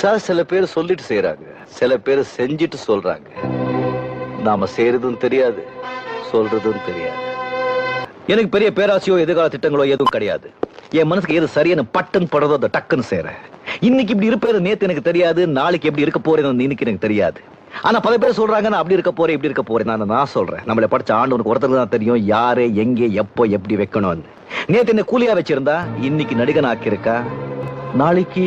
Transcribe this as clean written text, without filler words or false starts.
Sir சில பேர் சொல்லிட்டு செய்யறாங்க, சில பேர் செஞ்சுட்டு சொல்றாங்க. நாம செய்யறதும் தெரியாது, சொல்றதும் தெரியாது. எனக்கு பெரிய பேராசையோ எதிர்கால திட்டங்களோ எதுவும் கிடையாது. என் மனசுக்கு எது சரியான பட்டன் படுறதோ அதை டக்குன்னு செய்யறேன். இன்னைக்கு இப்படி இருப்பேன் நேத்து எனக்கு தெரியாது, நாளைக்கு எப்படி இருக்க போறேன்னு இன்னைக்கு எனக்கு தெரியாது. ஆனா பல பேர் சொல்றாங்க நான் அப்படி இருக்க போறேன் இப்படி இருக்க போறேன். நான் சொல்றேன், நம்மளை படிச்ச ஆண்டவனுக்கு ஒருத்தருக்கு தான் தெரியும் யாரு எங்கே எப்போ எப்படி வைக்கணும்னு. நேத்து என்ன கூலியா வச்சிருந்தா இன்னைக்கு நடிகன் ஆக்கியிருக்கா, நாளைக்கு